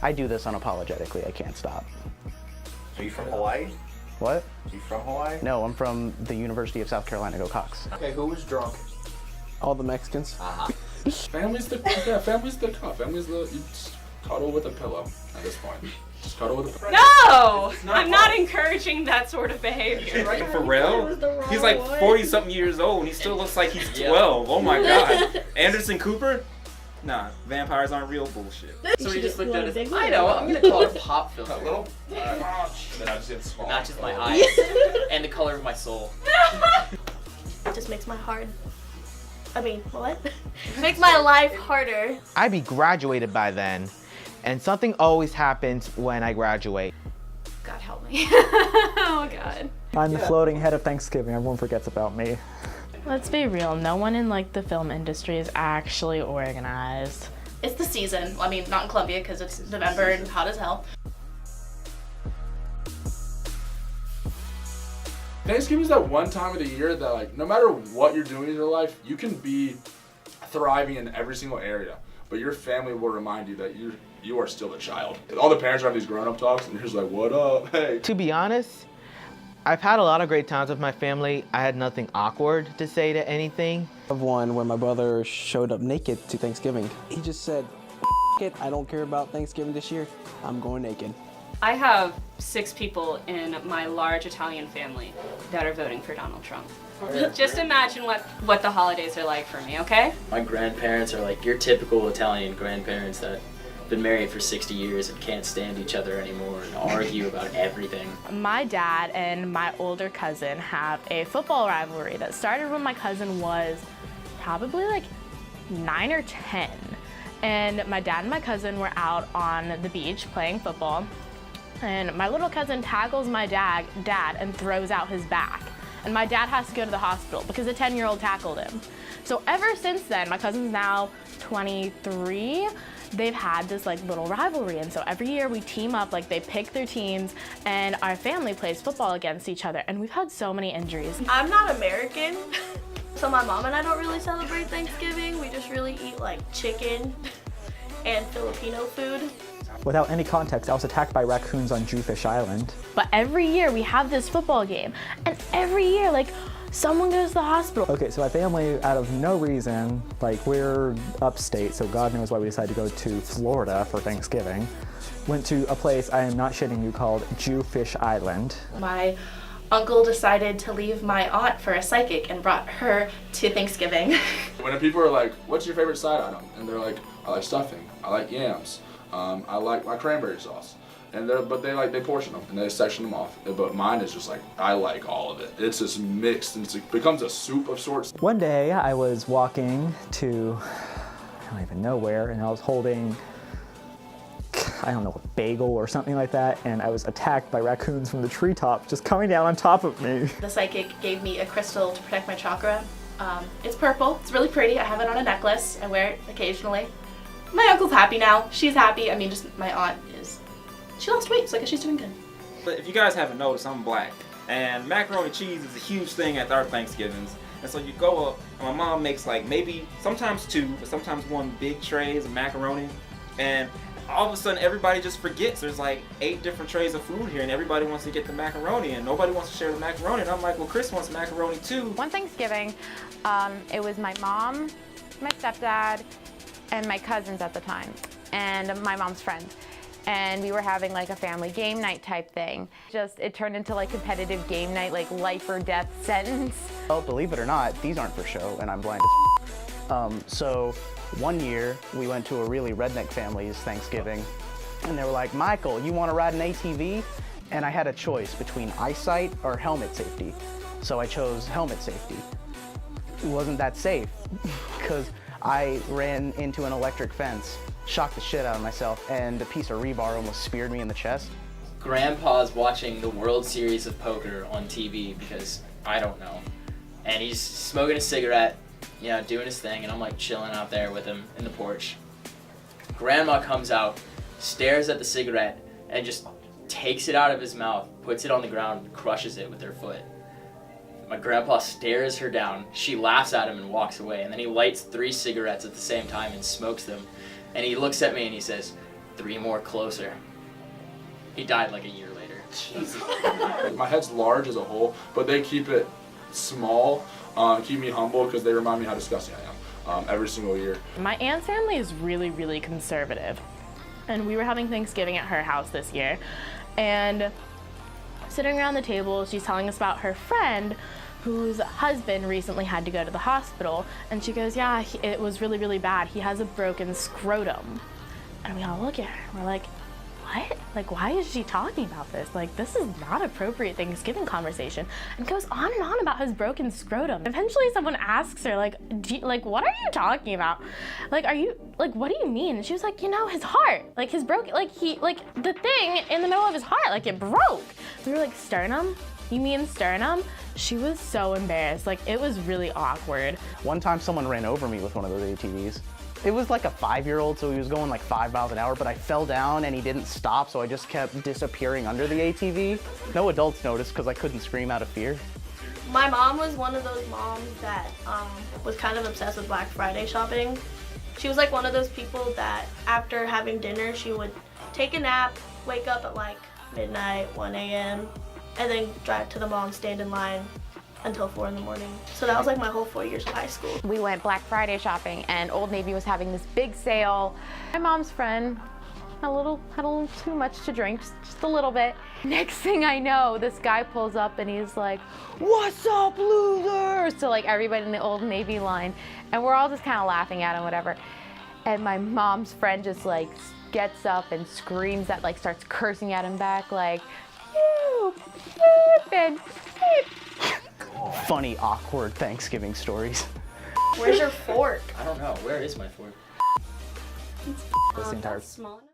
I do this unapologetically. I can't stop. Are you from Hawaii? What? Are you from Hawaii? No, I'm from the University of South Carolina, go Cox. Okay, who was drunk? All the Mexicans. Family's the cup. Family's the you just cuddle with a pillow at this point. Just cuddle with a pillow. No! I'm not encouraging that sort of behavior. Right, for real? He's like 40-something years old and he still looks like he's 12. Oh my god. Anderson Cooper? Nah, vampires aren't real bullshit. So he just looked at his. I know, I'm gonna call it pop filter. A little? Then I just get small. Matches my eyes and the color of my soul. It just makes my heart. What? Makes my life harder. I'd be graduated by then, and something always happens when I graduate. God help me. Oh God. I'm the floating head of Thanksgiving. Everyone forgets about me. Let's be real, no one in like the film industry is actually organized. It's the season. I mean, not in Columbia because it's November and hot as hell. Thanksgiving is that one time of the year that, like, no matter what you're doing in your life, you can be thriving in every single area, but your family will remind you that you are still a child. All the parents have these grown-up talks, and you're just like, what up, hey. To be honest, I've had a lot of great times with my family. I had nothing awkward to say to anything. Of one where my brother showed up naked to Thanksgiving. He just said, it, I don't care about Thanksgiving this year. I'm going naked. I have 6 people in my large Italian family that are voting for Donald Trump. Just imagine what the holidays are like for me, okay? My grandparents are like your typical Italian grandparents that have been married for 60 years and can't stand each other anymore and argue about everything. My dad and my older cousin have a football rivalry that started when my cousin was probably like 9 or 10. And my dad and my cousin were out on the beach playing football. And my little cousin tackles my dad and throws out his back. And my dad has to go to the hospital because a 10-year-old tackled him. So ever since then, my cousin's now 23, they've had this like little rivalry. And so every year we team up, like they pick their teams and our family plays football against each other. And we've had so many injuries. I'm not American, so my mom and I don't really celebrate Thanksgiving. We just really eat like chicken and Filipino food. Without any context, I was attacked by raccoons on Jewfish Island. But every year we have this football game. And every year, like, someone goes to the hospital. Okay, so my family, out of no reason, like we're upstate, so God knows why we decided to go to Florida for Thanksgiving. Went to a place, I am not shitting you, called Jewfish Island. My uncle decided to leave my aunt for a psychic and brought her to Thanksgiving. When people are like, what's your favorite side item? And they're like, I like stuffing, I like yams. I like my cranberry sauce, and they portion them and they section them off. But mine is just like I like all of it. It's just mixed and it becomes a soup of sorts. One day I was walking to I don't even know where, and I was holding I don't know, a bagel or something like that, and I was attacked by raccoons from the treetop just coming down on top of me. The psychic gave me a crystal to protect my chakra. It's purple. It's really pretty. I have it on a necklace. I wear it occasionally. My uncle's happy now. She's happy. I mean, just my aunt she lost weight, so I guess she's doing good. But if you guys haven't noticed, I'm black. And macaroni and cheese is a huge thing at our Thanksgivings. And so you go up, and my mom makes like maybe, sometimes 2, but sometimes 1 big trays of macaroni. And all of a sudden, everybody just forgets. There's like 8 different trays of food here, and everybody wants to get the macaroni, and nobody wants to share the macaroni. And I'm like, well, Chris wants macaroni too. One Thanksgiving, it was my mom, my stepdad, and my cousins at the time, and my mom's friend. And we were having like a family game night type thing. It turned into like competitive game night, like life or death sentence. Well, believe it or not, these aren't for show, and I'm blind as So one year, we went to a really redneck family's Thanksgiving, and they were like, Michael, you want to ride an ATV? And I had a choice between eyesight or helmet safety. So I chose helmet safety. It wasn't that safe, because I ran into an electric fence, shocked the shit out of myself, and a piece of rebar almost speared me in the chest. Grandpa's watching the World Series of Poker on TV because I don't know. And he's smoking a cigarette, doing his thing, and I'm like chilling out there with him in the porch. Grandma comes out, stares at the cigarette, and just takes it out of his mouth, puts it on the ground, and crushes it with her foot. My grandpa stares her down, she laughs at him and walks away, and then he lights 3 cigarettes at the same time and smokes them. And he looks at me and he says, 3 more closer. He died like a year later. Jesus. My head's large as a whole, but they keep it small, keep me humble because they remind me how disgusting I am every single year. My aunt's family is really, really conservative. And we were having Thanksgiving at her house this year. And sitting around the table, she's telling us about her friend whose husband recently had to go to the hospital. And she goes, yeah, it was really, really bad. He has a broken scrotum. And we all look at her and we're like, what? Like, why is she talking about this? Like, this is not appropriate Thanksgiving conversation. And goes on and on about his broken scrotum. Eventually someone asks her, like, what are you talking about? Like, what do you mean? And she was like, his heart. Like, his broken, the thing in the middle of his heart, like, it broke. We were like, sternum? You mean sternum? She was so embarrassed. Like, it was really awkward. One time someone ran over me with one of those ATVs. It was like a 5-year-old, so he was going like 5 miles an hour, but I fell down and he didn't stop, so I just kept disappearing under the ATV. No adults noticed because I couldn't scream out of fear. My mom was one of those moms that was kind of obsessed with Black Friday shopping. She was like one of those people that after having dinner, she would take a nap, wake up at like midnight, 1 a.m., and then drive to the mall and stand in line until 4 in the morning. So that was like my whole 4 years of high school. We went Black Friday shopping and Old Navy was having this big sale. My mom's friend had a little too much to drink, just a little bit. Next thing I know, this guy pulls up and he's like, "What's up, losers?" to like everybody in the Old Navy line. And we're all just kind of laughing at him, whatever. And my mom's friend just like gets up and screams at, like starts cursing at him back, like, "You flippin' Funny, awkward Thanksgiving stories. Where's your fork? I don't know. Where is my fork? This entire Small enough.